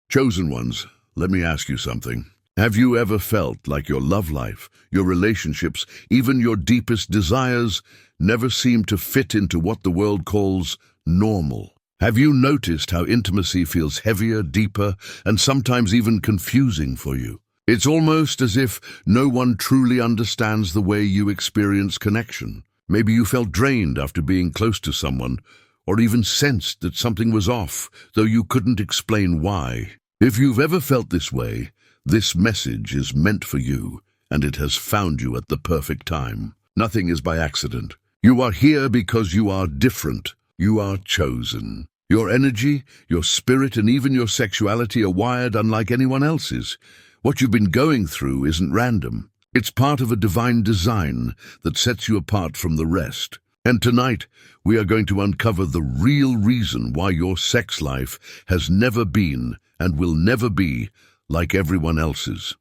Chosen ones, let me ask you something. Have you ever felt like your love life, your relationships, even your deepest desires never seem to fit into what the world calls normal? Have you noticed how intimacy feels heavier, deeper, and sometimes even confusing for you? It's almost as if no one truly understands the way you experience connection. Maybe you felt drained after being close to someone, or even sensed that something was off, though you couldn't explain why. If you've ever felt this way, this message is meant for you, and it has found you at the perfect time. Nothing is by accident. You are here because you are different. You are chosen. Your energy, your spirit, and even your sexuality are wired unlike anyone else's. What you've been going through isn't random. It's part of a divine design that sets you apart from the rest. And tonight, we are going to uncover the real reason why your sex life has never been and will never be like everyone else's.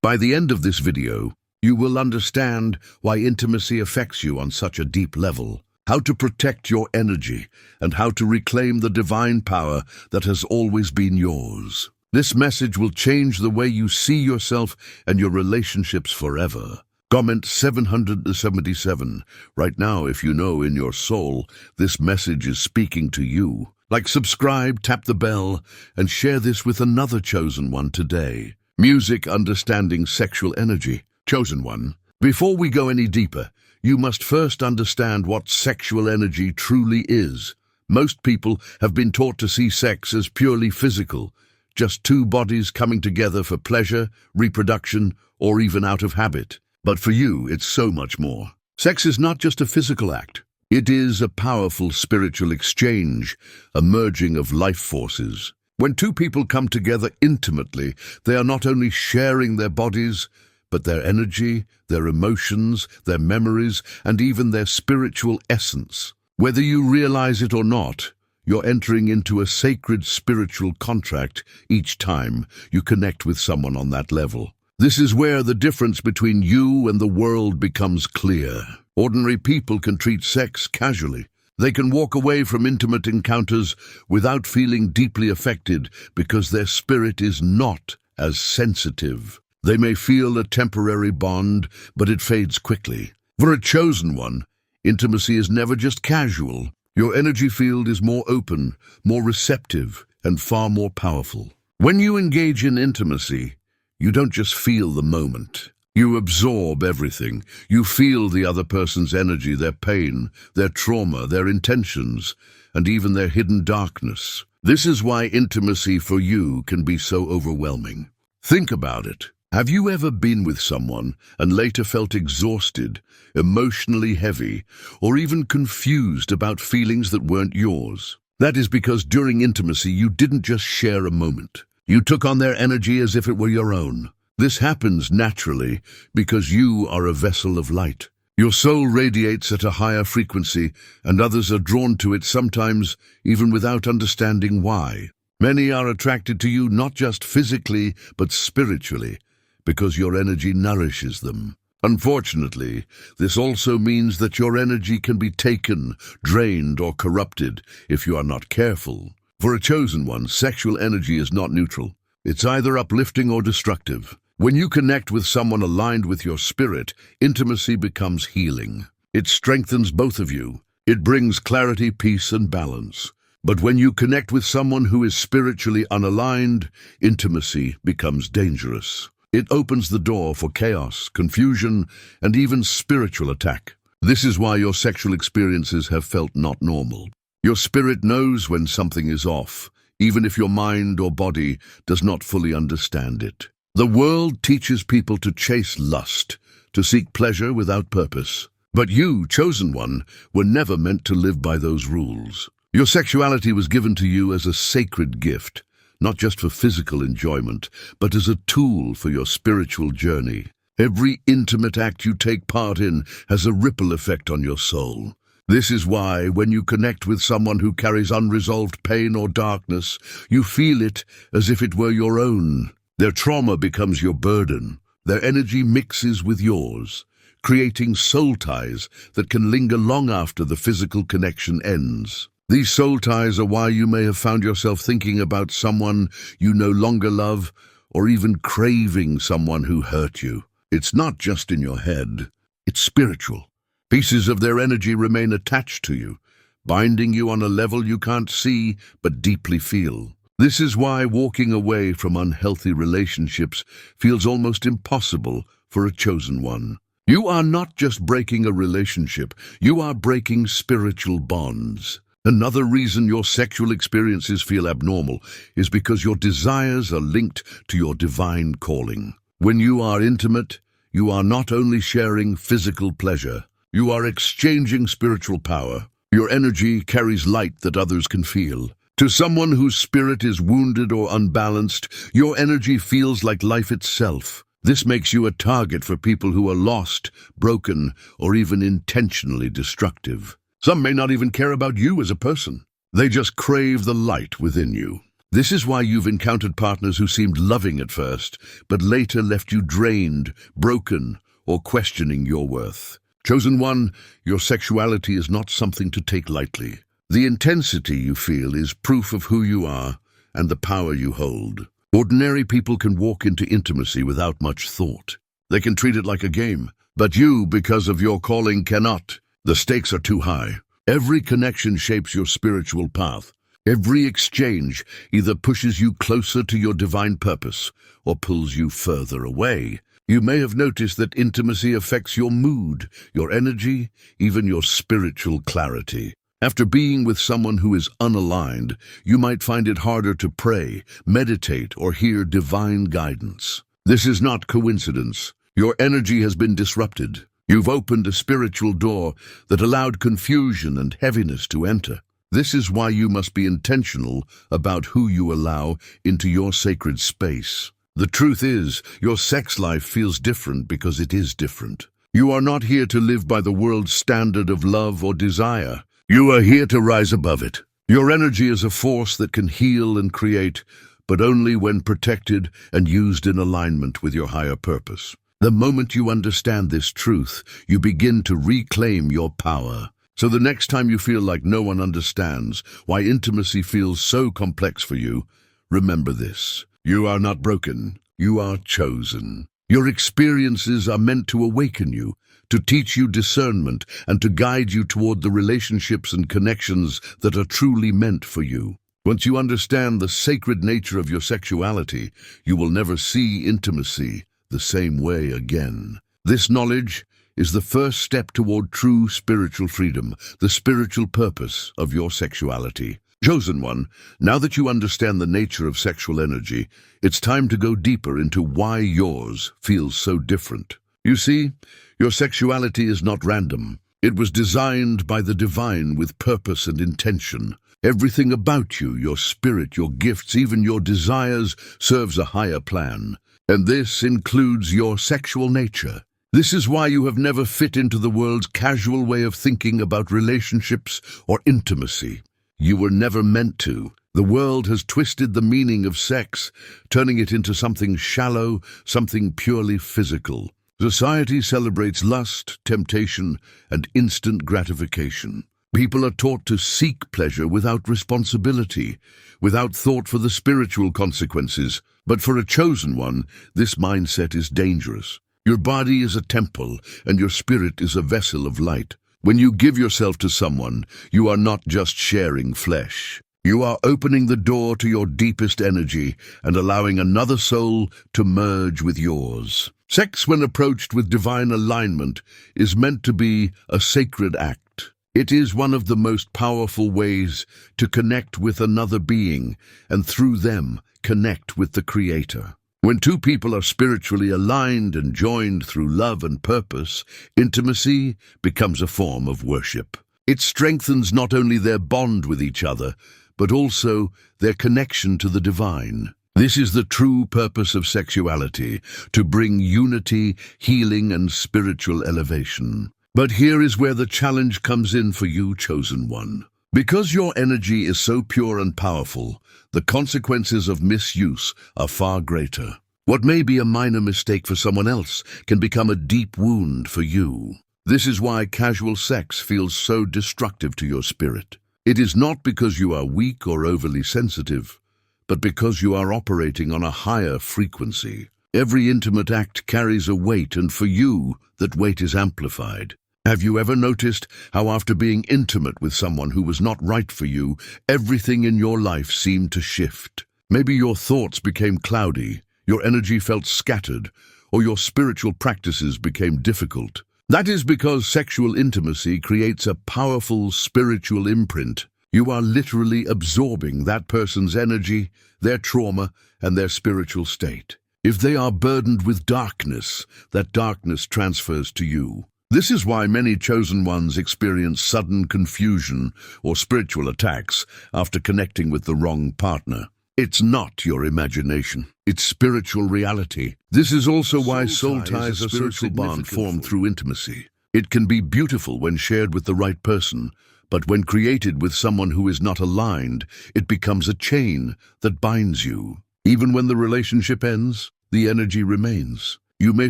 By the end of this video, you will understand why intimacy affects you on such a deep level, how to protect your energy, and how to reclaim the divine power that has always been yours. This message will change the way you see yourself and your relationships forever. Comment 777 right now if you know in your soul this message is speaking to you. Like, subscribe, tap the bell, and share this with another chosen one today. Music understanding sexual energy. Chosen one. Before we go any deeper, you must first understand what sexual energy truly is. Most people have been taught to see sex as purely physical, just two bodies coming together for pleasure, reproduction, or even out of habit. But for you, it's so much more. Sex is not just a physical act. It is a powerful spiritual exchange, a merging of life forces. When two people come together intimately, they are not only sharing their bodies, but their energy, their emotions, their memories, and even their spiritual essence. Whether you realize it or not, you're entering into a sacred spiritual contract each time you connect with someone on that level. This is where the difference between you and the world becomes clear. Ordinary people can treat sex casually. They can walk away from intimate encounters without feeling deeply affected because their spirit is not as sensitive. They may feel a temporary bond, but it fades quickly. For a chosen one, intimacy is never just casual. Your energy field is more open, more receptive, and far more powerful. When you engage in intimacy, you don't just feel the moment. You absorb everything. You feel the other person's energy, their pain, their trauma, their intentions, and even their hidden darkness. This is why intimacy for you can be so overwhelming. Think about it. Have you ever been with someone and later felt exhausted, emotionally heavy, or even confused about feelings that weren't yours? That is because during intimacy you didn't just share a moment. You took on their energy as if it were your own. This happens naturally because you are a vessel of light. Your soul radiates at a higher frequency, and others are drawn to it, sometimes even without understanding why. Many are attracted to you not just physically, but spiritually, because your energy nourishes them. Unfortunately, this also means that your energy can be taken, drained, or corrupted if you are not careful. For a chosen one, sexual energy is not neutral. It's either uplifting or destructive. When you connect with someone aligned with your spirit, intimacy becomes healing. It strengthens both of you. It brings clarity, peace, and balance. But when you connect with someone who is spiritually unaligned, intimacy becomes dangerous. It opens the door for chaos, confusion, and even spiritual attack. This is why your sexual experiences have felt not normal. Your spirit knows when something is off, even if your mind or body does not fully understand it. The world teaches people to chase lust, to seek pleasure without purpose. But you, chosen one, were never meant to live by those rules. Your sexuality was given to you as a sacred gift, not just for physical enjoyment, but as a tool for your spiritual journey. Every intimate act you take part in has a ripple effect on your soul. This is why, when you connect with someone who carries unresolved pain or darkness, you feel it as if it were your own. Their trauma becomes your burden. Their energy mixes with yours, creating soul ties that can linger long after the physical connection ends. These soul ties are why you may have found yourself thinking about someone you no longer love, or even craving someone who hurt you. It's not just in your head, it's spiritual. Pieces of their energy remain attached to you, binding you on a level you can't see but deeply feel. This is why walking away from unhealthy relationships feels almost impossible for a chosen one. You are not just breaking a relationship, you are breaking spiritual bonds. Another reason your sexual experiences feel abnormal is because your desires are linked to your divine calling. When you are intimate, you are not only sharing physical pleasure, you are exchanging spiritual power. Your energy carries light that others can feel. To someone whose spirit is wounded or unbalanced, your energy feels like life itself. This makes you a target for people who are lost, broken, or even intentionally destructive. Some may not even care about you as a person. They just crave the light within you. This is why you've encountered partners who seemed loving at first, but later left you drained, broken, or questioning your worth. Chosen one, your sexuality is not something to take lightly. The intensity you feel is proof of who you are and the power you hold. Ordinary people can walk into intimacy without much thought. They can treat it like a game. But you, because of your calling, cannot. The stakes are too high. Every connection shapes your spiritual path. Every exchange either pushes you closer to your divine purpose or pulls you further away. You may have noticed that intimacy affects your mood, your energy, even your spiritual clarity. After being with someone who is unaligned, you might find it harder to pray, meditate, or hear divine guidance. This is not coincidence. Your energy has been disrupted. You've opened a spiritual door that allowed confusion and heaviness to enter. This is why you must be intentional about who you allow into your sacred space. The truth is, your sex life feels different because it is different. You are not here to live by the world's standard of love or desire. You are here to rise above it. Your energy is a force that can heal and create, but only when protected and used in alignment with your higher purpose. The moment you understand this truth, you begin to reclaim your power. So the next time you feel like no one understands why intimacy feels so complex for you, remember this. You are not broken. You are chosen. Your experiences are meant to awaken you, to teach you discernment, and to guide you toward the relationships and connections that are truly meant for you. Once you understand the sacred nature of your sexuality, you will never see intimacy the same way again. This knowledge is the first step toward true spiritual freedom, the spiritual purpose of your sexuality. Chosen one, now that you understand the nature of sexual energy, it's time to go deeper into why yours feels so different. You see, your sexuality is not random. It was designed by the divine with purpose and intention. Everything about you, your spirit, your gifts, even your desires, serves a higher plan. And this includes your sexual nature. This is why you have never fit into the world's casual way of thinking about relationships or intimacy. You were never meant to. The world has twisted the meaning of sex, turning it into something shallow, something purely physical. Society celebrates lust, temptation, and instant gratification. People are taught to seek pleasure without responsibility, without thought for the spiritual consequences. But for a chosen one, this mindset is dangerous. Your body is a temple, and your spirit is a vessel of light. When you give yourself to someone, you are not just sharing flesh. You are opening the door to your deepest energy and allowing another soul to merge with yours. Sex, when approached with divine alignment, is meant to be a sacred act. It is one of the most powerful ways to connect with another being, and through them, connect with the Creator. When two people are spiritually aligned and joined through love and purpose, intimacy becomes a form of worship. It strengthens not only their bond with each other, but also their connection to the divine. This is the true purpose of sexuality, to bring unity, healing, and spiritual elevation. But here is where the challenge comes in for you, chosen one. Because your energy is so pure and powerful, the consequences of misuse are far greater. What may be a minor mistake for someone else can become a deep wound for you. This is why casual sex feels so destructive to your spirit. It is not because you are weak or overly sensitive, but because you are operating on a higher frequency. Every intimate act carries a weight, and for you, that weight is amplified. Have you ever noticed how after being intimate with someone who was not right for you, everything in your life seemed to shift? Maybe your thoughts became cloudy, your energy felt scattered, or your spiritual practices became difficult. That is because sexual intimacy creates a powerful spiritual imprint. You are literally absorbing that person's energy, their trauma, and their spiritual state. If they are burdened with darkness, that darkness transfers to you. This is why many chosen ones experience sudden confusion or spiritual attacks after connecting with the wrong partner. It's not your imagination, it's spiritual reality. This is also why soul ties are a spiritual bond formed through intimacy. It can be beautiful when shared with the right person, but when created with someone who is not aligned, it becomes a chain that binds you. Even when the relationship ends, the energy remains. You may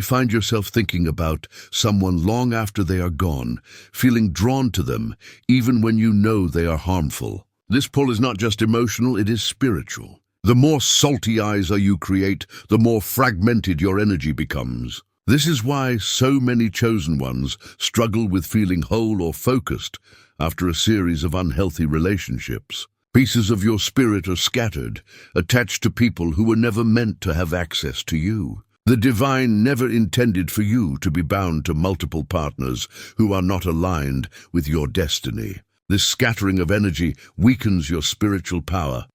find yourself thinking about someone long after they are gone, feeling drawn to them even when you know they are harmful. This pull is not just emotional, it is spiritual. The more salty eyes you create, the more fragmented your energy becomes. This is why so many chosen ones struggle with feeling whole or focused after a series of unhealthy relationships. Pieces of your spirit are scattered, attached to people who were never meant to have access to you. The divine never intended for you to be bound to multiple partners who are not aligned with your destiny. This scattering of energy weakens your spiritual power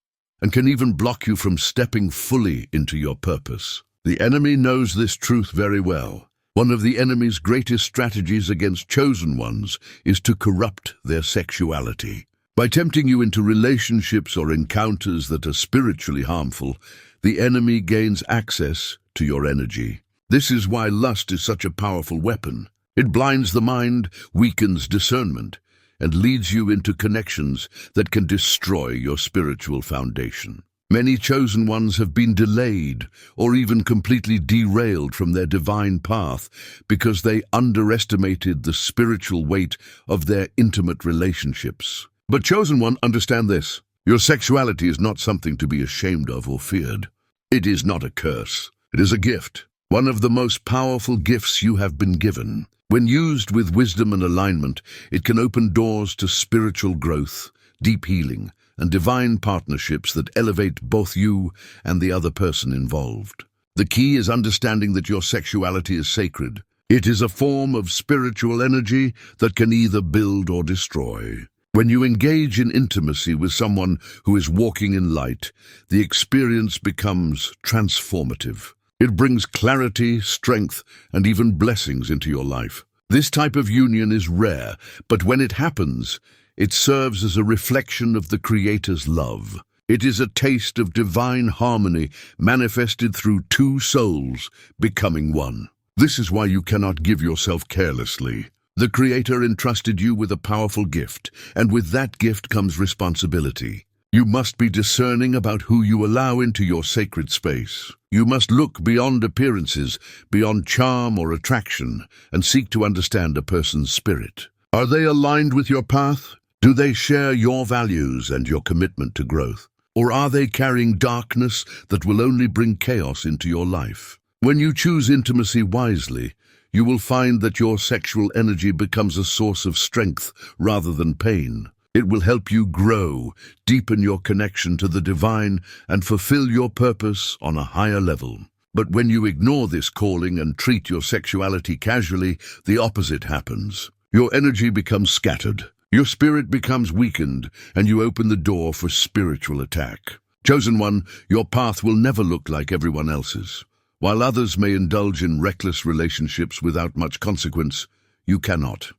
and can even block you from stepping fully into your purpose. The enemy knows this truth very well. One of the enemy's greatest strategies against chosen ones is to corrupt their sexuality. By tempting you into relationships or encounters that are spiritually harmful, the enemy gains access to your energy. This is why lust is such a powerful weapon. It blinds the mind, weakens discernment, and leads you into connections that can destroy your spiritual foundation. Many chosen ones have been delayed or even completely derailed from their divine path because they underestimated the spiritual weight of their intimate relationships. But chosen one, understand this. Your sexuality is not something to be ashamed of or feared. It is not a curse. It is a gift, one of the most powerful gifts you have been given. When used with wisdom and alignment, it can open doors to spiritual growth, deep healing, and divine partnerships that elevate both you and the other person involved. The key is understanding that your sexuality is sacred. It is a form of spiritual energy that can either build or destroy. When you engage in intimacy with someone who is walking in light, the experience becomes transformative. It brings clarity, strength, and even blessings into your life. This type of union is rare, but when it happens, it serves as a reflection of the Creator's love. It is a taste of divine harmony manifested through two souls becoming one. This is why you cannot give yourself carelessly. The Creator entrusted you with a powerful gift, and with that gift comes responsibility. You must be discerning about who you allow into your sacred space. You must look beyond appearances, beyond charm or attraction, and seek to understand a person's spirit. Are they aligned with your path? Do they share your values and your commitment to growth? Or are they carrying darkness that will only bring chaos into your life? When you choose intimacy wisely, you will find that your sexual energy becomes a source of strength rather than pain. It will help you grow, deepen your connection to the divine, and fulfill your purpose on a higher level. But when you ignore this calling and treat your sexuality casually, the opposite happens. Your energy becomes scattered, your spirit becomes weakened, and you open the door for spiritual attack. Chosen one, your path will never look like everyone else's. While others may indulge in reckless relationships without much consequence, you cannot.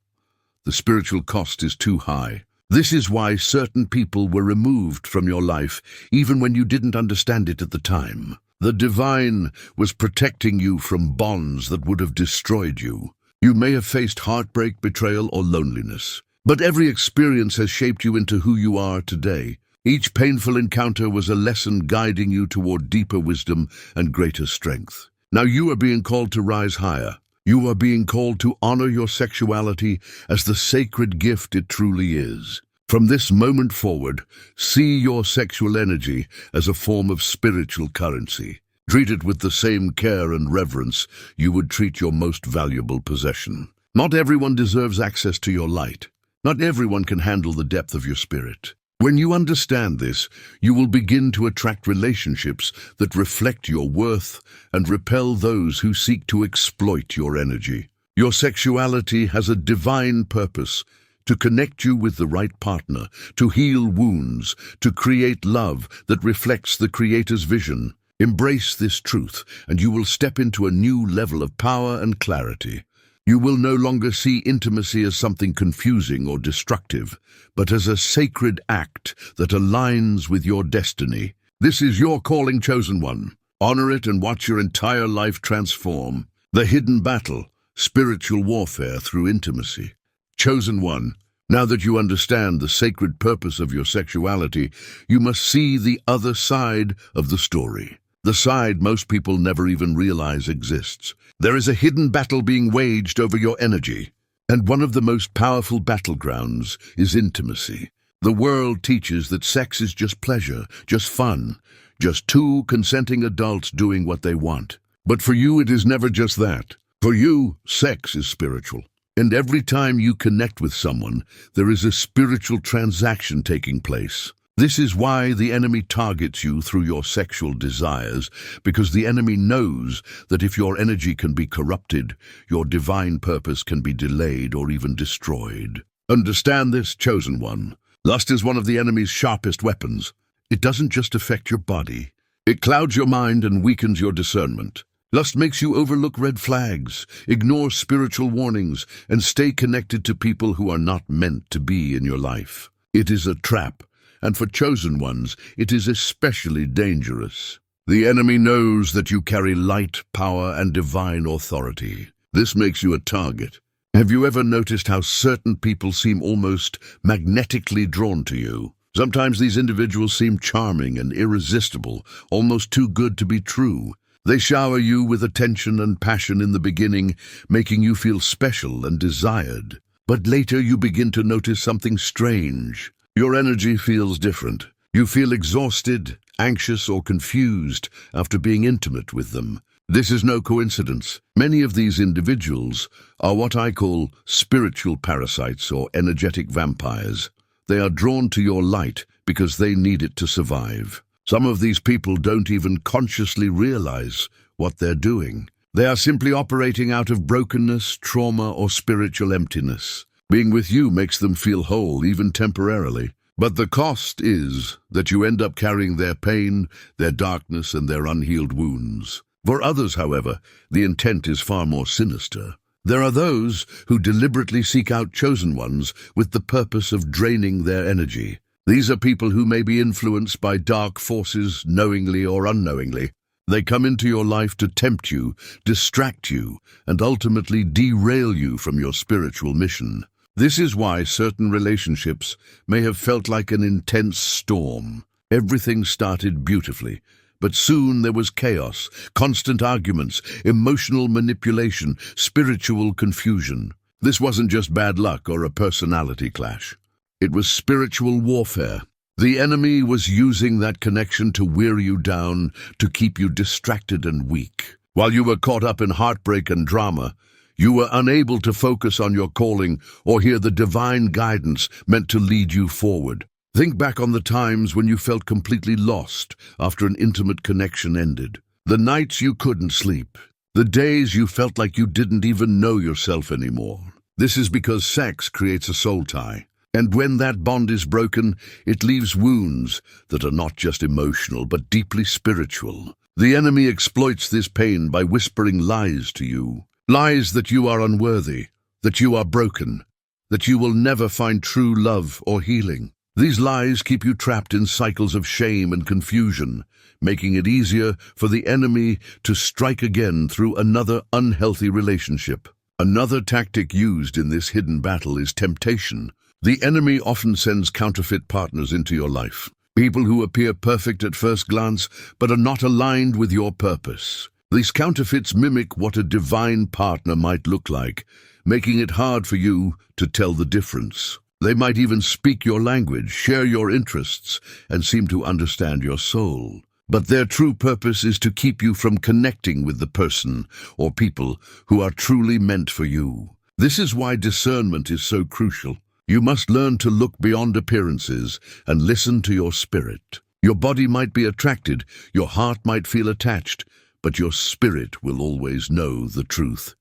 The spiritual cost is too high. This is why certain people were removed from your life, even when you didn't understand it at the time. The divine was protecting you from bonds that would have destroyed you. You may have faced heartbreak, betrayal, or loneliness, but every experience has shaped you into who you are today. Each painful encounter was a lesson guiding you toward deeper wisdom and greater strength. Now you are being called to rise higher. You are being called to honor your sexuality as the sacred gift it truly is. From this moment forward, see your sexual energy as a form of spiritual currency. Treat it with the same care and reverence you would treat your most valuable possession. Not everyone deserves access to your light. Not everyone can handle the depth of your spirit. When you understand this, you will begin to attract relationships that reflect your worth and repel those who seek to exploit your energy. Your sexuality has a divine purpose: to connect you with the right partner, to heal wounds, to create love that reflects the Creator's vision. Embrace this truth, and you will step into a new level of power and clarity. You will no longer see intimacy as something confusing or destructive, but as a sacred act that aligns with your destiny. This is your calling, chosen one. Honor it and watch your entire life transform. The hidden battle, spiritual warfare through intimacy. Chosen one, now that you understand the sacred purpose of your sexuality, you must see the other side of the story. The side most people never even realize exists. There is a hidden battle being waged over your energy, and one of the most powerful battlegrounds is intimacy. The world teaches that sex is just pleasure, just fun, just two consenting adults doing what they want. But for you, it is never just that. For you, sex is spiritual. And every time you connect with someone, there is a spiritual transaction taking place. This is why the enemy targets you through your sexual desires, because the enemy knows that if your energy can be corrupted, your divine purpose can be delayed or even destroyed. Understand this, chosen one. Lust is one of the enemy's sharpest weapons. It doesn't just affect your body. It clouds your mind and weakens your discernment. Lust makes you overlook red flags, ignore spiritual warnings, and stay connected to people who are not meant to be in your life. It is a trap. And for chosen ones, it is especially dangerous. The enemy knows that you carry light, power, and divine authority. This makes you a target. Have you ever noticed how certain people seem almost magnetically drawn to you? Sometimes these individuals seem charming and irresistible, almost too good to be true. They shower you with attention and passion in the beginning, making you feel special and desired. But later you begin to notice something strange. Your energy feels different. You feel exhausted, anxious, or confused after being intimate with them. This is no coincidence. Many of these individuals are what I call spiritual parasites or energetic vampires. They are drawn to your light because they need it to survive. Some of these people don't even consciously realize what they're doing. They are simply operating out of brokenness, trauma, or spiritual emptiness. Being with you makes them feel whole, even temporarily. But the cost is that you end up carrying their pain, their darkness, and their unhealed wounds. For others, however, the intent is far more sinister. There are those who deliberately seek out chosen ones with the purpose of draining their energy. These are people who may be influenced by dark forces, knowingly or unknowingly. They come into your life to tempt you, distract you, and ultimately derail you from your spiritual mission. This is why certain relationships may have felt like an intense storm. Everything started beautifully, but soon there was chaos, constant arguments, emotional manipulation, spiritual confusion. This wasn't just bad luck or a personality clash. It was spiritual warfare. The enemy was using that connection to wear you down, to keep you distracted and weak. While you were caught up in heartbreak and drama, you were unable to focus on your calling or hear the divine guidance meant to lead you forward. Think back on the times when you felt completely lost after an intimate connection ended. The nights you couldn't sleep. The days you felt like you didn't even know yourself anymore. This is because sex creates a soul tie. And when that bond is broken, it leaves wounds that are not just emotional but deeply spiritual. The enemy exploits this pain by whispering lies to you. Lies that you are unworthy, that you are broken, that you will never find true love or healing. These lies keep you trapped in cycles of shame and confusion, making it easier for the enemy to strike again through another unhealthy relationship. Another tactic used in this hidden battle is temptation. The enemy often sends counterfeit partners into your life, people who appear perfect at first glance but are not aligned with your purpose. These counterfeits mimic what a divine partner might look like, making it hard for you to tell the difference. They might even speak your language, share your interests, and seem to understand your soul. But their true purpose is to keep you from connecting with the person or people who are truly meant for you. This is why discernment is so crucial. You must learn to look beyond appearances and listen to your spirit. Your body might be attracted, your heart might feel attached, but your spirit will always know the truth.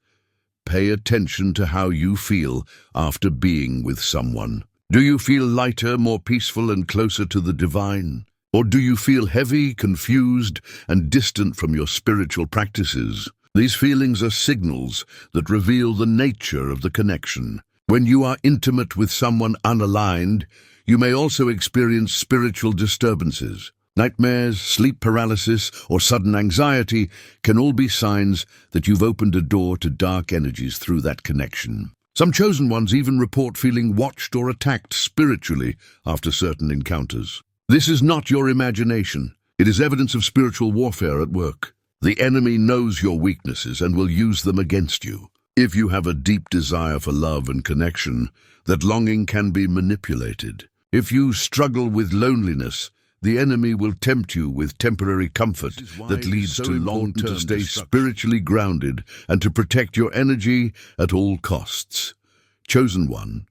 Pay attention to how you feel after being with someone. Do you feel lighter, more peaceful, and closer to the divine? Or do you feel heavy, confused, and distant from your spiritual practices? These feelings are signals that reveal the nature of the connection. When you are intimate with someone unaligned, you may also experience spiritual disturbances. Nightmares, sleep paralysis, or sudden anxiety can all be signs that you've opened a door to dark energies through that connection. Some chosen ones even report feeling watched or attacked spiritually after certain encounters. This is not your imagination. It is evidence of spiritual warfare at work. The enemy knows your weaknesses and will use them against you. If you have a deep desire for love and connection, that longing can be manipulated. If you struggle with loneliness, the enemy will tempt you with temporary comfort that leads to long-term to stay spiritually grounded and to protect your energy at all costs. Chosen one,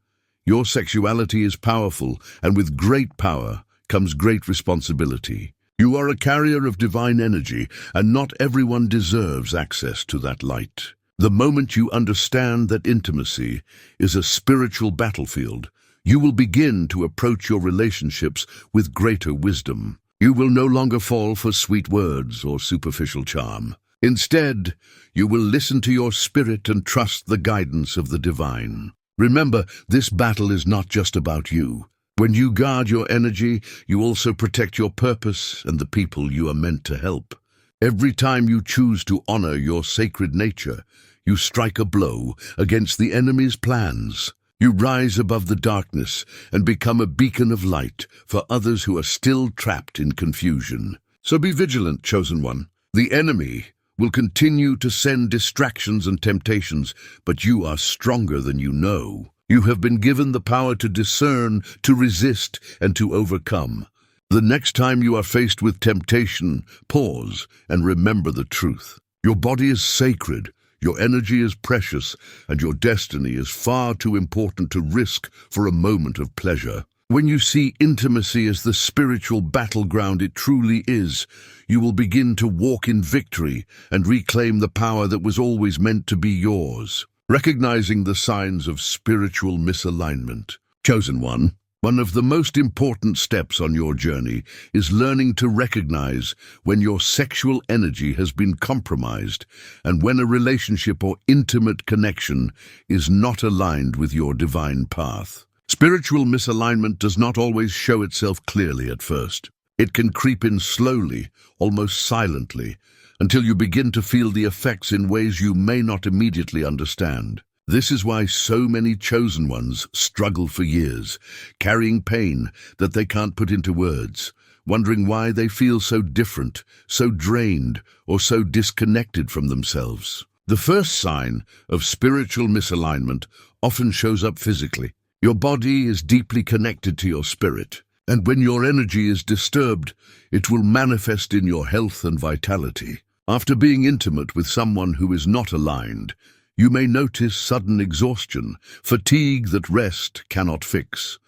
your sexuality is powerful, and with great power comes great responsibility. You are a carrier of divine energy, and not everyone deserves access to that light. The moment you understand that intimacy is a spiritual battlefield, you will begin to approach your relationships with greater wisdom. You will no longer fall for sweet words or superficial charm. Instead, you will listen to your spirit and trust the guidance of the divine. Remember, this battle is not just about you. When you guard your energy, you also protect your purpose and the people you are meant to help. Every time you choose to honor your sacred nature, you strike a blow against the enemy's plans. You rise above the darkness and become a beacon of light for others who are still trapped in confusion. So be vigilant, chosen one. The enemy will continue to send distractions and temptations, but you are stronger than you know. You have been given the power to discern, to resist, and to overcome. The next time you are faced with temptation, pause and remember the truth. Your body is sacred. Your energy is precious, and your destiny is far too important to risk for a moment of pleasure. When you see intimacy as the spiritual battleground it truly is, you will begin to walk in victory and reclaim the power that was always meant to be yours. Recognizing the signs of spiritual misalignment. Chosen one, one of the most important steps on your journey is learning to recognize when your sexual energy has been compromised and when a relationship or intimate connection is not aligned with your divine path. Spiritual misalignment does not always show itself clearly at first. It can creep in slowly, almost silently, until you begin to feel the effects in ways you may not immediately understand. This is why so many chosen ones struggle for years, carrying pain that they can't put into words, wondering why they feel so different, so drained, or so disconnected from themselves. The first sign of spiritual misalignment often shows up physically. Your body is deeply connected to your spirit, and when your energy is disturbed, it will manifest in your health and vitality. After being intimate with someone who is not aligned, you may notice sudden exhaustion, fatigue that rest cannot fix,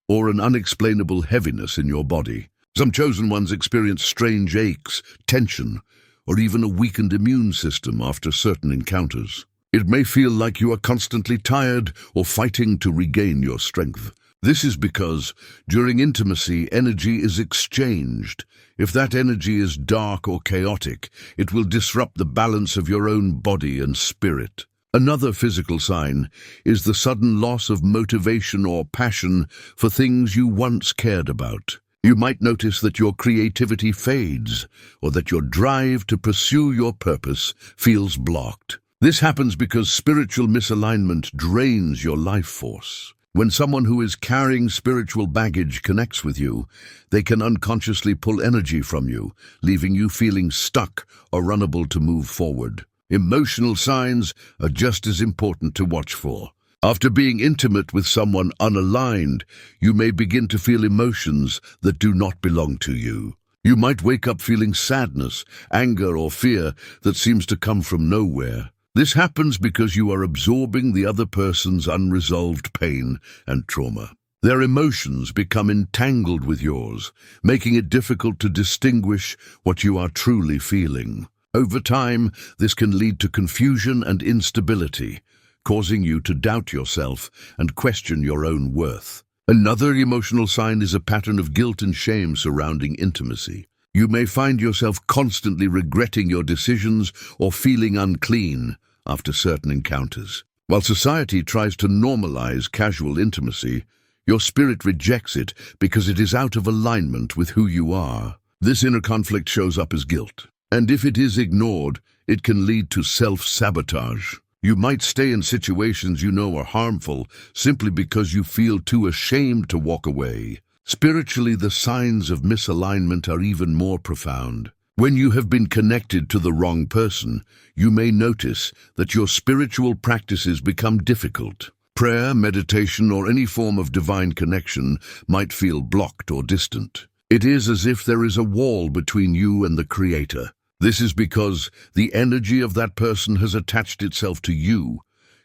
or an unexplainable heaviness in your body. Some chosen ones experience strange aches, tension, or even a weakened immune system after certain encounters. It may feel like you are constantly tired or fighting to regain your strength. This is because during intimacy, energy is exchanged. If that energy is dark or chaotic, it will disrupt the balance of your own body and spirit. Another physical sign is the sudden loss of motivation or passion for things you once cared about. You might notice that your creativity fades, or that your drive to pursue your purpose feels blocked. This happens because spiritual misalignment drains your life force. When someone who is carrying spiritual baggage connects with you, they can unconsciously pull energy from you, leaving you feeling stuck or unable to move forward. Emotional signs are just as important to watch for. After being intimate with someone unaligned, you may begin to feel emotions that do not belong to you. You might wake up feeling sadness, anger, or fear that seems to come from nowhere. This happens because you are absorbing the other person's unresolved pain and trauma. Their emotions become entangled with yours, making it difficult to distinguish what you are truly feeling. Over time, this can lead to confusion and instability, causing you to doubt yourself and question your own worth. Another emotional sign is a pattern of guilt and shame surrounding intimacy. You may find yourself constantly regretting your decisions or feeling unclean after certain encounters. While society tries to normalize casual intimacy, your spirit rejects it because it is out of alignment with who you are. This inner conflict shows up as guilt, and if it is ignored, it can lead to self-sabotage. You might stay in situations you know are harmful simply because you feel too ashamed to walk away. Spiritually, the signs of misalignment are even more profound. When you have been connected to the wrong person, you may notice that your spiritual practices become difficult. Prayer, meditation, or any form of divine connection might feel blocked or distant. It is as if there is a wall between you and the Creator. This is because the energy of that person has attached itself to you,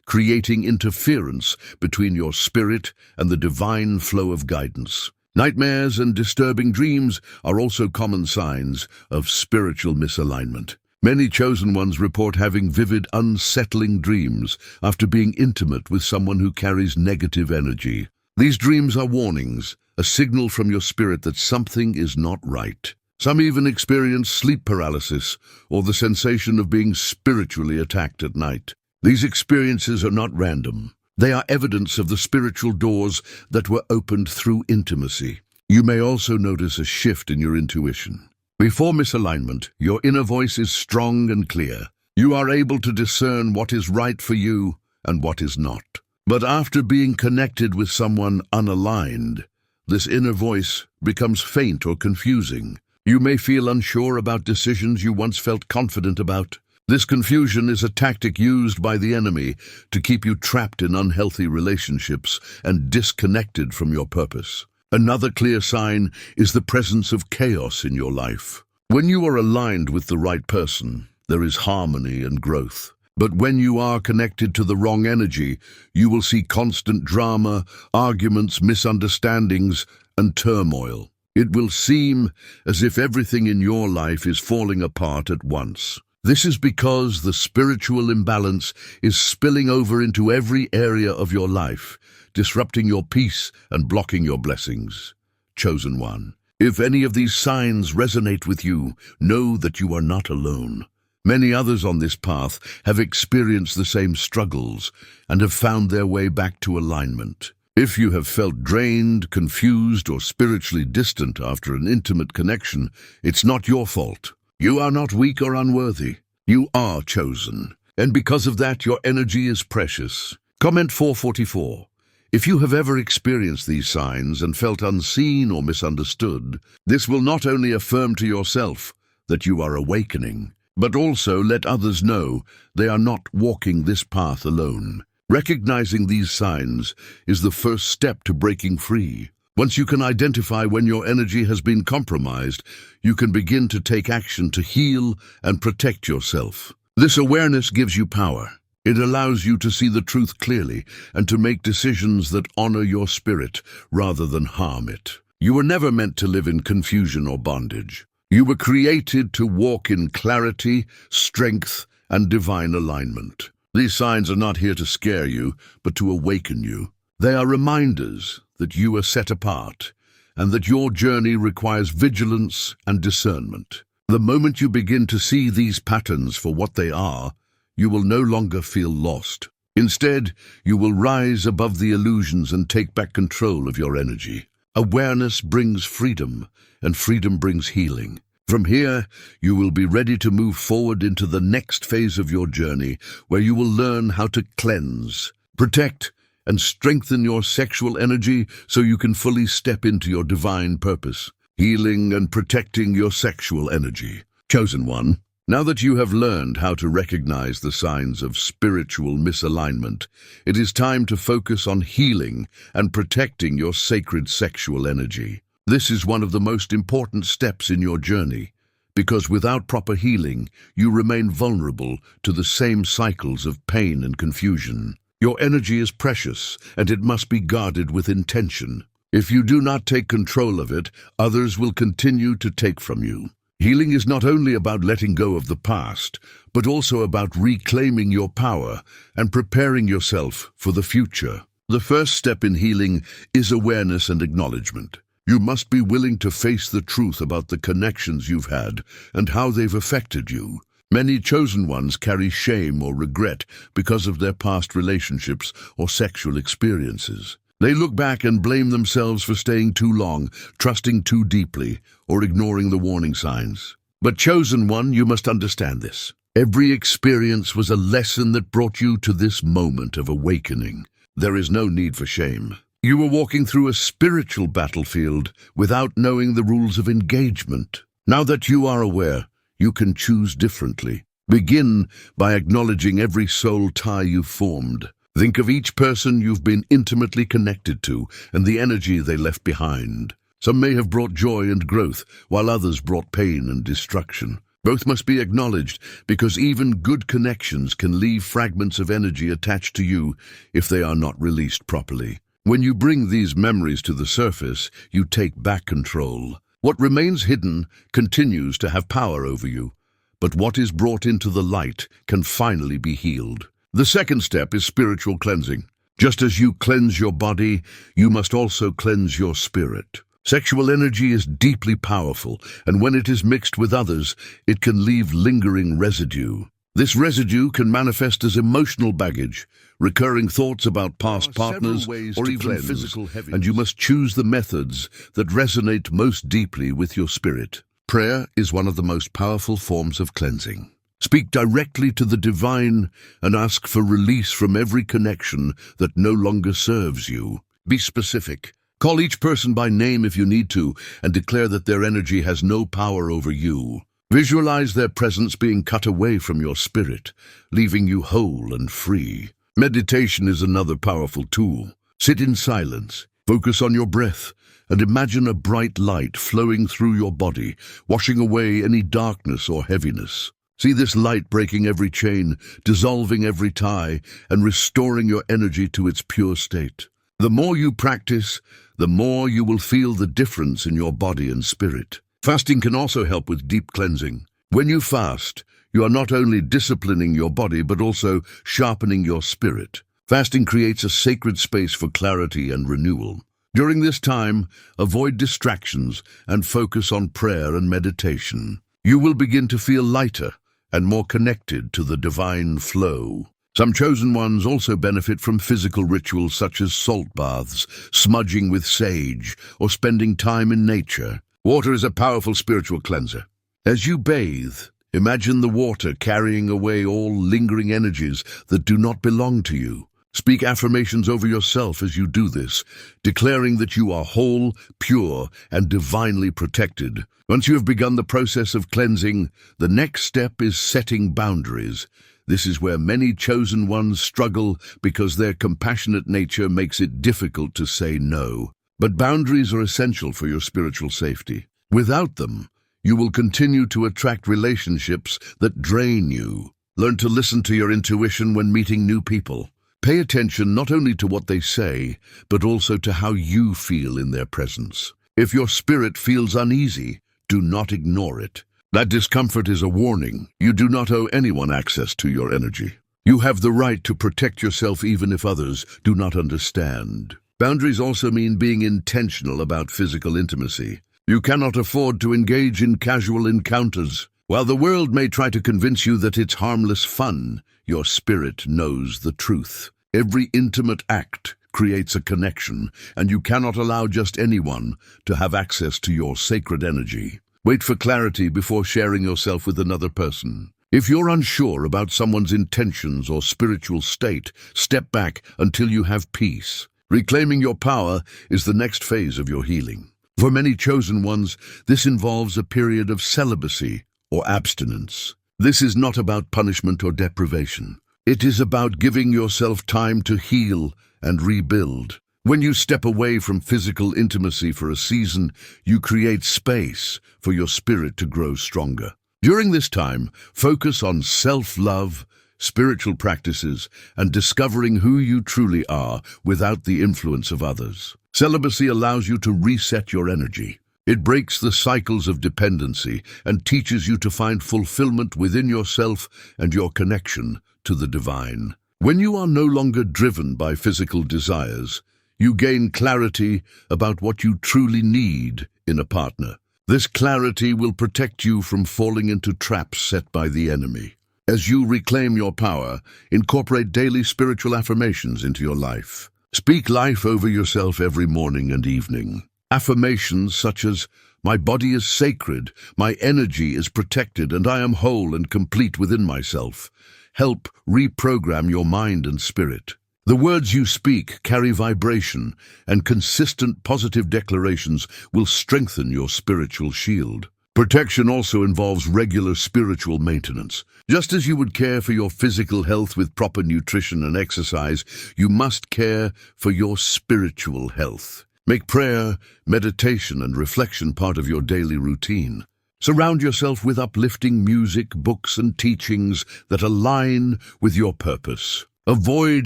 creating interference between your spirit and the divine flow of guidance. Nightmares and disturbing dreams are also common signs of spiritual misalignment. Many chosen ones report having vivid, unsettling dreams after being intimate with someone who carries negative energy. These dreams are warnings, a signal from your spirit that something is not right. Some even experience sleep paralysis or the sensation of being spiritually attacked at night. These experiences are not random. They are evidence of the spiritual doors that were opened through intimacy. You may also notice a shift in your intuition. Before misalignment, your inner voice is strong and clear. You are able to discern what is right for you and what is not. But after being connected with someone unaligned, this inner voice becomes faint or confusing. You may feel unsure about decisions you once felt confident about. This confusion is a tactic used by the enemy to keep you trapped in unhealthy relationships and disconnected from your purpose. Another clear sign is the presence of chaos in your life. When you are aligned with the right person, there is harmony and growth. But when you are connected to the wrong energy, you will see constant drama, arguments, misunderstandings, and turmoil. It will seem as if everything in your life is falling apart at once. This is because the spiritual imbalance is spilling over into every area of your life, disrupting your peace and blocking your blessings. Chosen one, if any of these signs resonate with you, know that you are not alone. Many others on this path have experienced the same struggles and have found their way back to alignment. If you have felt drained, confused, or spiritually distant after an intimate connection, it's not your fault. You are not weak or unworthy. You are chosen. And because of that, your energy is precious. Comment 444. If you have ever experienced these signs and felt unseen or misunderstood, this will not only affirm to yourself that you are awakening, but also let others know they are not walking this path alone. Recognizing these signs is the first step to breaking free. Once you can identify when your energy has been compromised, you can begin to take action to heal and protect yourself. This awareness gives you power. It allows you to see the truth clearly and to make decisions that honor your spirit rather than harm it. You were never meant to live in confusion or bondage. You were created to walk in clarity, strength, and divine alignment. These signs are not here to scare you, but to awaken you. They are reminders that you are set apart and that your journey requires vigilance and discernment. The moment you begin to see these patterns for what they are, you will no longer feel lost. Instead, you will rise above the illusions and take back control of your energy. Awareness brings freedom, and freedom brings healing. From here, you will be ready to move forward into the next phase of your journey, where you will learn how to cleanse, protect, and strengthen your sexual energy so you can fully step into your divine purpose, healing and protecting your sexual energy. Chosen one, Now that you have learned how to recognize the signs of spiritual misalignment, it is time to focus on healing and protecting your sacred sexual energy. This is one of the most important steps in your journey, because without proper healing, you remain vulnerable to the same cycles of pain and confusion. Your energy is precious, and it must be guarded with intention. If you do not take control of it, others will continue to take from you. Healing is not only about letting go of the past, but also about reclaiming your power and preparing yourself for the future. The first step in healing is awareness and acknowledgement. You must be willing to face the truth about the connections you've had and how they've affected you. Many chosen ones carry shame or regret because of their past relationships or sexual experiences. They look back and blame themselves for staying too long, trusting too deeply, or ignoring the warning signs. But chosen one, you must understand this. Every experience was a lesson that brought you to this moment of awakening. There is no need for shame. You were walking through a spiritual battlefield without knowing the rules of engagement. Now that you are aware, you can choose differently. Begin by acknowledging every soul tie you've formed. Think of each person you've been intimately connected to and the energy they left behind. Some may have brought joy and growth, while others brought pain and destruction. Both must be acknowledged, because even good connections can leave fragments of energy attached to you if they are not released properly. When you bring these memories to the surface, you take back control. What remains hidden continues to have power over you, but what is brought into the light can finally be healed. The second step is spiritual cleansing. Just as you cleanse your body, you must also cleanse your spirit. Sexual energy is deeply powerful, and when it is mixed with others, it can leave lingering residue. This residue can manifest as emotional baggage, recurring thoughts about past partners, or even physical heaviness, and you must choose the methods that resonate most deeply with your spirit. Prayer is one of the most powerful forms of cleansing. Speak directly to the divine and ask for release from every connection that no longer serves you. Be specific. Call each person by name if you need to, and declare that their energy has no power over you. Visualize their presence being cut away from your spirit, leaving you whole and free. Meditation is another powerful tool. Sit in silence, focus on your breath, and imagine a bright light flowing through your body, washing away any darkness or heaviness. See this light breaking every chain, dissolving every tie, and restoring your energy to its pure state. The more you practice, the more you will feel the difference in your body and spirit. Fasting can also help with deep cleansing. When you fast, you are not only disciplining your body but also sharpening your spirit. Fasting creates a sacred space for clarity and renewal. During this time, avoid distractions and focus on prayer and meditation. You will begin to feel lighter and more connected to the divine flow. Some chosen ones also benefit from physical rituals such as salt baths, smudging with sage, or spending time in nature. Water is a powerful spiritual cleanser. As you bathe, imagine the water carrying away all lingering energies that do not belong to you. Speak affirmations over yourself as you do this, declaring that you are whole, pure, and divinely protected. Once you have begun the process of cleansing, the next step is setting boundaries. This is where many chosen ones struggle because their compassionate nature makes it difficult to say no. But boundaries are essential for your spiritual safety. Without them, you will continue to attract relationships that drain you. Learn to listen to your intuition when meeting new people. Pay attention not only to what they say, but also to how you feel in their presence. If your spirit feels uneasy, do not ignore it. That discomfort is a warning. You do not owe anyone access to your energy. You have the right to protect yourself even if others do not understand. Boundaries also mean being intentional about physical intimacy. You cannot afford to engage in casual encounters. While the world may try to convince you that it's harmless fun, your spirit knows the truth. Every intimate act creates a connection, and you cannot allow just anyone to have access to your sacred energy. Wait for clarity before sharing yourself with another person. If you're unsure about someone's intentions or spiritual state, step back until you have peace. Reclaiming your power is the next phase of your healing. For many chosen ones, this involves a period of celibacy or abstinence. This is not about punishment or deprivation. It is about giving yourself time to heal and rebuild. When you step away from physical intimacy for a season, you create space for your spirit to grow stronger. During this time, focus on self-love, spiritual practices, and discovering who you truly are without the influence of others. Celibacy allows you to reset your energy. It breaks the cycles of dependency and teaches you to find fulfillment within yourself and your connection to the divine. When you are no longer driven by physical desires, you gain clarity about what you truly need in a partner. This clarity will protect you from falling into traps set by the enemy. As you reclaim your power, incorporate daily spiritual affirmations into your life. Speak life over yourself every morning and evening. Affirmations such as, "My body is sacred, my energy is protected, and I am whole and complete within myself," help reprogram your mind and spirit. The words you speak carry vibration, and consistent positive declarations will strengthen your spiritual shield. Protection also involves regular spiritual maintenance. Just as you would care for your physical health with proper nutrition and exercise, you must care for your spiritual health. Make prayer, meditation, and reflection part of your daily routine. Surround yourself with uplifting music, books, and teachings that align with your purpose. Avoid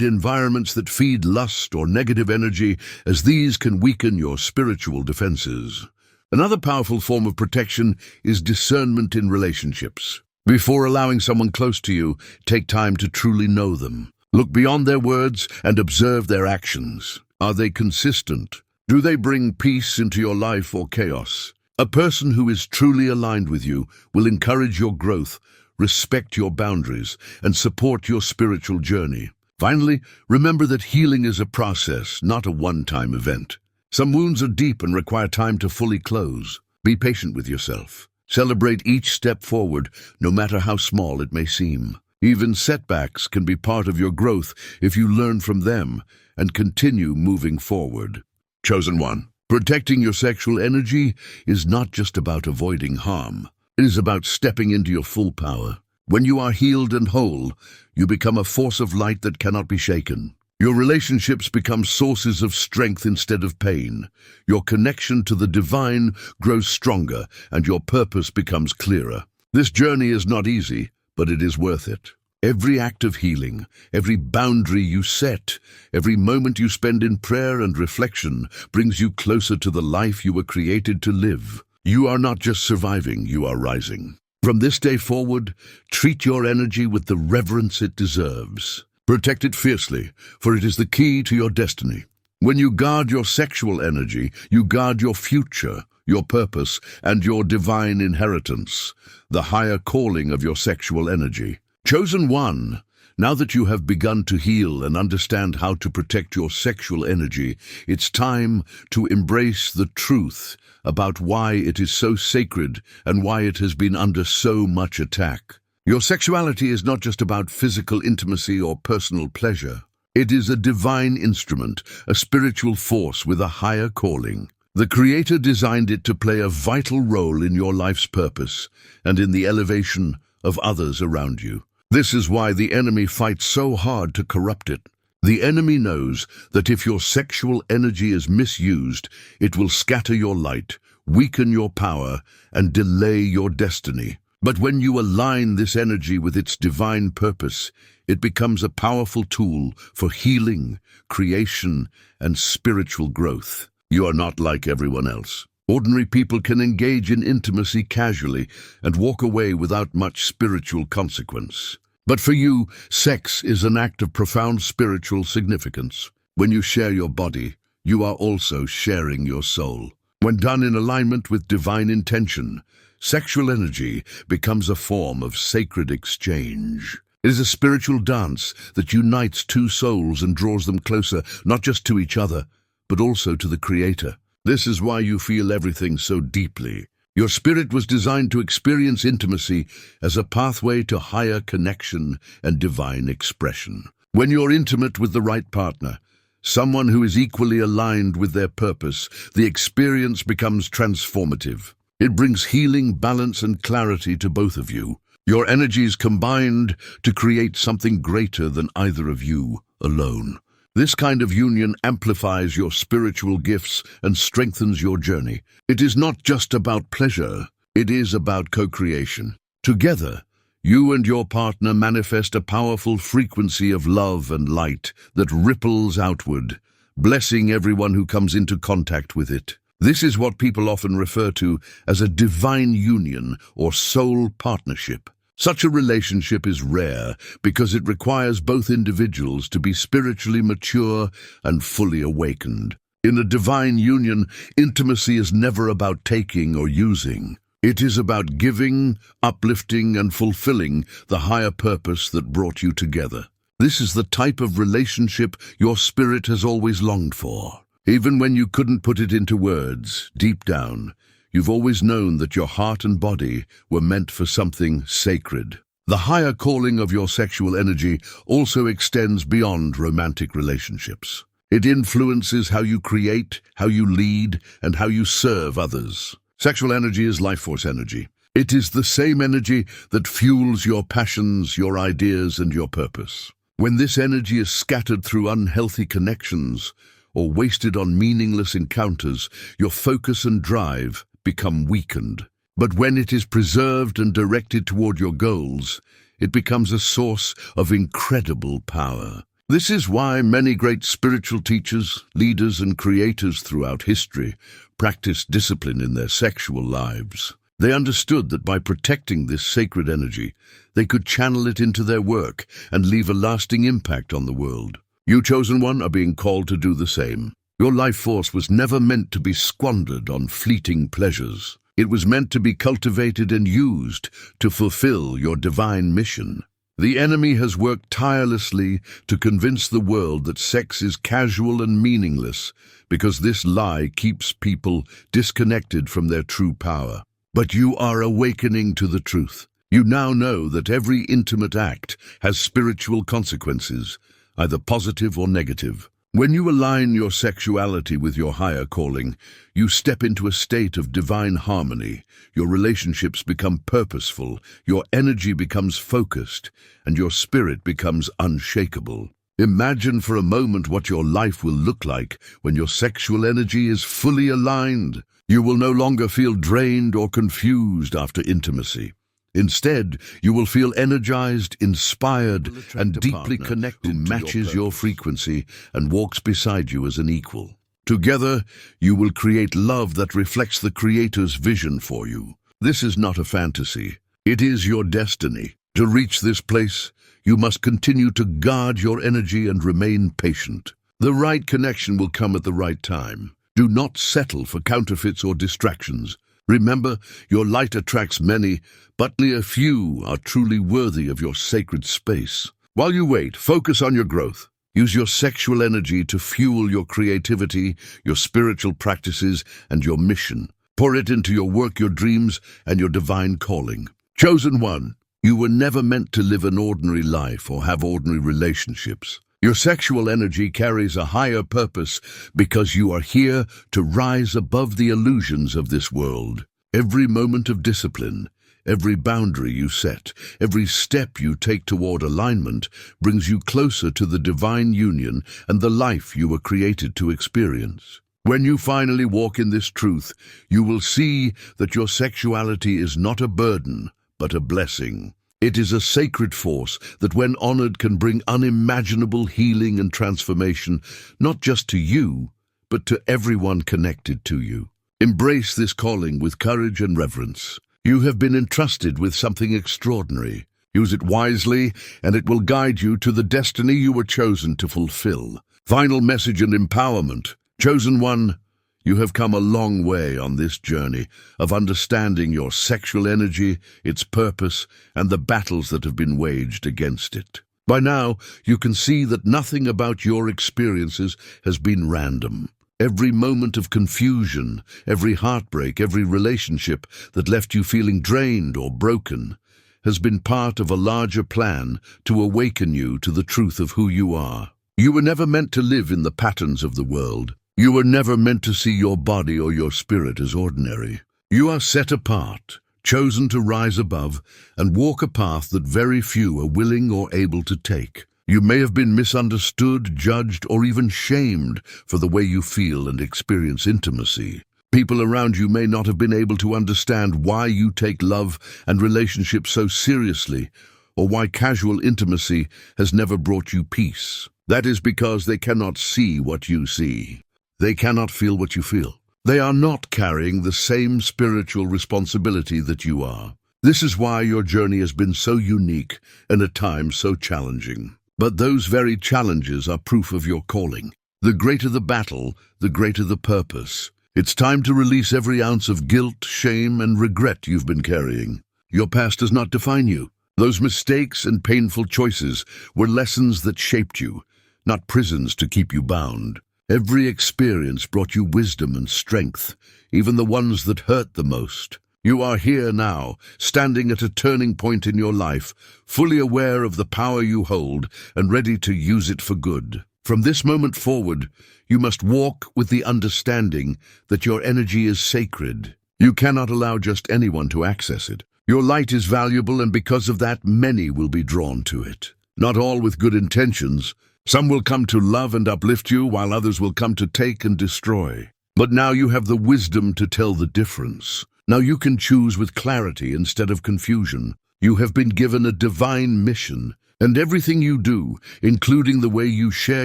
environments that feed lust or negative energy, as these can weaken your spiritual defenses. Another powerful form of protection is discernment in relationships. Before allowing someone close to you, take time to truly know them. Look beyond their words and observe their actions. Are they consistent? Do they bring peace into your life or chaos? A person who is truly aligned with you will encourage your growth, respect your boundaries, and support your spiritual journey. Finally, remember that healing is a process, not a one-time event. Some wounds are deep and require time to fully close. Be patient with yourself. Celebrate each step forward, no matter how small it may seem. Even setbacks can be part of your growth if you learn from them and continue moving forward. Chosen one. Protecting your sexual energy is not just about avoiding harm. It is about stepping into your full power. When you are healed and whole, you become a force of light that cannot be shaken. Your relationships become sources of strength instead of pain. Your connection to the divine grows stronger, and your purpose becomes clearer. This journey is not easy, but it is worth it. Every act of healing, every boundary you set, every moment you spend in prayer and reflection brings you closer to the life you were created to live. You are not just surviving, you are rising. From this day forward, treat your energy with the reverence it deserves. Protect it fiercely, for it is the key to your destiny. When you guard your sexual energy, you guard your future, your purpose, and your divine inheritance, the higher calling of your sexual energy. Chosen one, now that you have begun to heal and understand how to protect your sexual energy, it's time to embrace the truth about why it is so sacred and why it has been under so much attack. Your sexuality is not just about physical intimacy or personal pleasure. It is a divine instrument, a spiritual force with a higher calling. The Creator designed it to play a vital role in your life's purpose and in the elevation of others around you. This is why the enemy fights so hard to corrupt it. The enemy knows that if your sexual energy is misused, it will scatter your light, weaken your power, and delay your destiny. But when you align this energy with its divine purpose, it becomes a powerful tool for healing, creation, and spiritual growth. You are not like everyone else. Ordinary people can engage in intimacy casually and walk away without much spiritual consequence. But for you, sex is an act of profound spiritual significance. When you share your body, you are also sharing your soul. When done in alignment with divine intention, sexual energy becomes a form of sacred exchange. It is a spiritual dance that unites two souls and draws them closer, not just to each other, but also to the Creator. This is why you feel everything so deeply. Your spirit was designed to experience intimacy as a pathway to higher connection and divine expression. When you're intimate with the right partner, someone who is equally aligned with their purpose, the experience becomes transformative. It brings healing, balance, and clarity to both of you. Your energies combined to create something greater than either of you alone. This kind of union amplifies your spiritual gifts and strengthens your journey. It is not just about pleasure, it is about co-creation. Together, you and your partner manifest a powerful frequency of love and light that ripples outward, blessing everyone who comes into contact with it. This is what people often refer to as a divine union or soul partnership. Such a relationship is rare because it requires both individuals to be spiritually mature and fully awakened. In a divine union, intimacy is never about taking or using. It is about giving, uplifting, and fulfilling the higher purpose that brought you together. This is the type of relationship your spirit has always longed for. Even when you couldn't put it into words, deep down, you've always known that your heart and body were meant for something sacred. The higher calling of your sexual energy also extends beyond romantic relationships. It influences how you create, how you lead, and how you serve others. Sexual energy is life force energy. It is the same energy that fuels your passions, your ideas, and your purpose. When this energy is scattered through unhealthy connections or wasted on meaningless encounters, your focus and drive become weakened. But when it is preserved and directed toward your goals, it becomes a source of incredible power. This is why many great spiritual teachers, leaders, and creators throughout history practiced discipline in their sexual lives. They understood that by protecting this sacred energy, they could channel it into their work and leave a lasting impact on the world. You, chosen one, are being called to do the same. Your life force was never meant to be squandered on fleeting pleasures. It was meant to be cultivated and used to fulfill your divine mission. The enemy has worked tirelessly to convince the world that sex is casual and meaningless because this lie keeps people disconnected from their true power. But you are awakening to the truth. You now know that every intimate act has spiritual consequences, either positive or negative. When you align your sexuality with your higher calling, you step into a state of divine harmony. Your relationships become purposeful, your energy becomes focused, and your spirit becomes unshakable. Imagine for a moment what your life will look like when your sexual energy is fully aligned. You will no longer feel drained or confused after intimacy. Instead, you will feel energized, inspired, and deeply connected, who matches your frequency and walks beside you as an equal. Together, you will create love that reflects the Creator's vision for you. This is not a fantasy. It is your destiny. To reach this place, you must continue to guard your energy and remain patient. The right connection will come at the right time. Do not settle for counterfeits or distractions. Remember, your light attracts many, but only a few are truly worthy of your sacred space. While you wait, focus on your growth. Use your sexual energy to fuel your creativity, your spiritual practices, and your mission. Pour it into your work, your dreams, and your divine calling. Chosen one, you were never meant to live an ordinary life or have ordinary relationships. Your sexual energy carries a higher purpose because you are here to rise above the illusions of this world. Every moment of discipline, every boundary you set, every step you take toward alignment brings you closer to the divine union and the life you were created to experience. When you finally walk in this truth, you will see that your sexuality is not a burden, but a blessing. It is a sacred force that, when honored, can bring unimaginable healing and transformation, not just to you, but to everyone connected to you. Embrace this calling with courage and reverence. You have been entrusted with something extraordinary. Use it wisely, and it will guide you to the destiny you were chosen to fulfill. Final message and empowerment. Chosen one, you have come a long way on this journey of understanding your sexual energy, its purpose, and the battles that have been waged against it. By now, you can see that nothing about your experiences has been random. Every moment of confusion, every heartbreak, every relationship that left you feeling drained or broken has been part of a larger plan to awaken you to the truth of who you are. You were never meant to live in the patterns of the world. You were never meant to see your body or your spirit as ordinary. You are set apart, chosen to rise above and walk a path that very few are willing or able to take. You may have been misunderstood, judged, or even shamed for the way you feel and experience intimacy. People around you may not have been able to understand why you take love and relationships so seriously, or why casual intimacy has never brought you peace. That is because they cannot see what you see. They cannot feel what you feel. They are not carrying the same spiritual responsibility that you are. This is why your journey has been so unique and at times so challenging. But those very challenges are proof of your calling. The greater the battle, the greater the purpose. It's time to release every ounce of guilt, shame, and regret you've been carrying. Your past does not define you. Those mistakes and painful choices were lessons that shaped you, not prisons to keep you bound. Every experience brought you wisdom and strength, even the ones that hurt the most. You are here now, standing at a turning point in your life, fully aware of the power you hold and ready to use it for good. From this moment forward, you must walk with the understanding that your energy is sacred. You cannot allow just anyone to access it. Your light is valuable, and because of that, many will be drawn to it. Not all with good intentions. Some will come to love and uplift you, while others will come to take and destroy. But now you have the wisdom to tell the difference. Now you can choose with clarity instead of confusion. You have been given a divine mission, and everything you do, including the way you share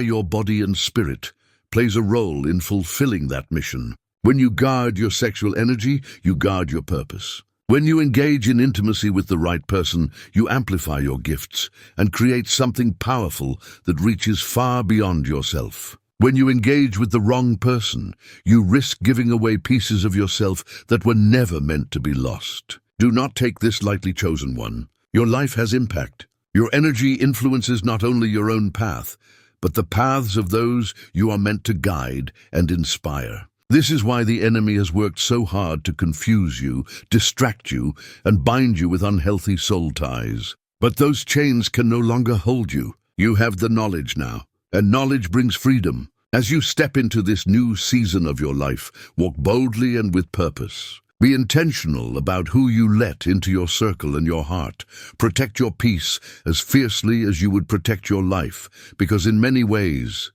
your body and spirit, plays a role in fulfilling that mission. When you guard your sexual energy, you guard your purpose. When you engage in intimacy with the right person, you amplify your gifts and create something powerful that reaches far beyond yourself. When you engage with the wrong person, you risk giving away pieces of yourself that were never meant to be lost. Do not take this lightly, chosen one. Your life has impact. Your energy influences not only your own path, but the paths of those you are meant to guide and inspire. This is why the enemy has worked so hard to confuse you, distract you, and bind you with unhealthy soul ties. But those chains can no longer hold you. You have the knowledge now, and knowledge brings freedom. As you step into this new season of your life, walk boldly and with purpose. Be intentional about who you let into your circle and your heart. Protect your peace as fiercely as you would protect your life, because in many ways,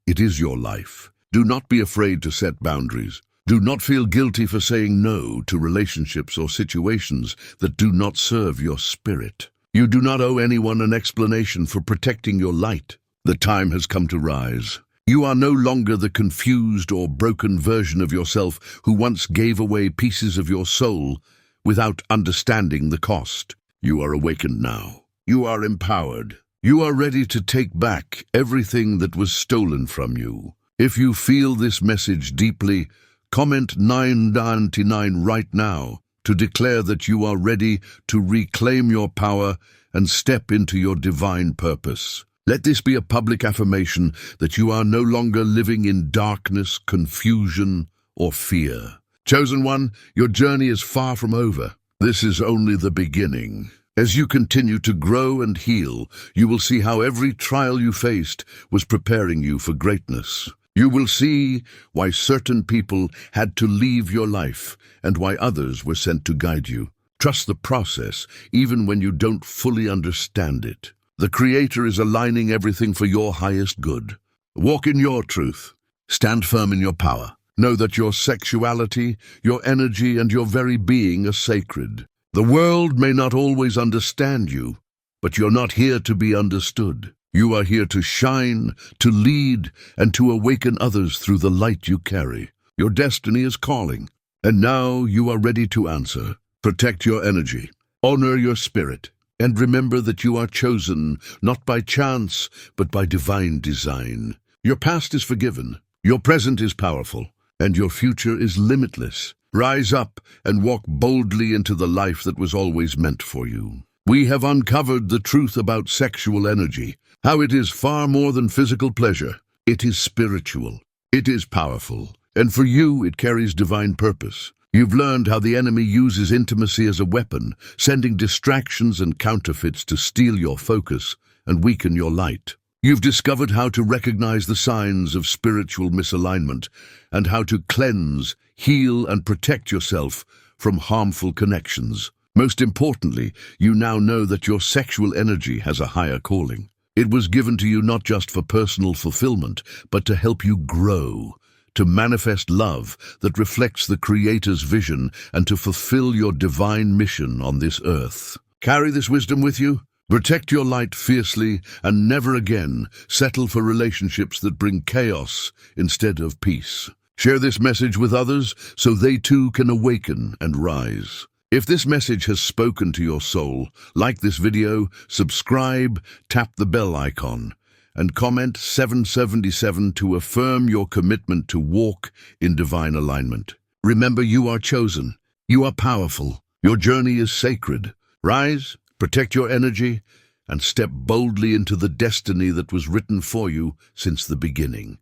it is your life. Do not be afraid to set boundaries. Do not feel guilty for saying no to relationships or situations that do not serve your spirit. You do not owe anyone an explanation for protecting your light. The time has come to rise. You are no longer the confused or broken version of yourself who once gave away pieces of your soul without understanding the cost. You are awakened now. You are empowered. You are ready to take back everything that was stolen from you. If you feel this message deeply, comment 999 right now to declare that you are ready to reclaim your power and step into your divine purpose. Let this be a public affirmation that you are no longer living in darkness, confusion, or fear. Chosen one, your journey is far from over. This is only the beginning. As you continue to grow and heal, you will see how every trial you faced was preparing you for greatness. You will see why certain people had to leave your life and why others were sent to guide you. Trust the process, even when you don't fully understand it. The Creator is aligning everything for your highest good. Walk in your truth. Stand firm in your power. Know that your sexuality, your energy, and your very being are sacred. The world may not always understand you, but you're not here to be understood. You are here to shine, to lead, and to awaken others through the light you carry. Your destiny is calling, and now you are ready to answer. Protect your energy, honor your spirit, and remember that you are chosen not by chance, but by divine design. Your past is forgiven, your present is powerful, and your future is limitless. Rise up and walk boldly into the life that was always meant for you. We have uncovered the truth about sexual energy, how it is far more than physical pleasure. It is spiritual. It is powerful. And for you, it carries divine purpose. You've learned how the enemy uses intimacy as a weapon, sending distractions and counterfeits to steal your focus and weaken your light. You've discovered how to recognize the signs of spiritual misalignment and how to cleanse, heal, and protect yourself from harmful connections. Most importantly, you now know that your sexual energy has a higher calling. It was given to you not just for personal fulfillment, but to help you grow, to manifest love that reflects the Creator's vision, and to fulfill your divine mission on this earth. Carry this wisdom with you. Protect your light fiercely, and never again settle for relationships that bring chaos instead of peace. Share this message with others so they too can awaken and rise. If this message has spoken to your soul, like this video, subscribe, tap the bell icon, and comment 777 to affirm your commitment to walk in divine alignment. Remember, you are chosen. You are powerful. Your journey is sacred. Rise, protect your energy, and step boldly into the destiny that was written for you since the beginning.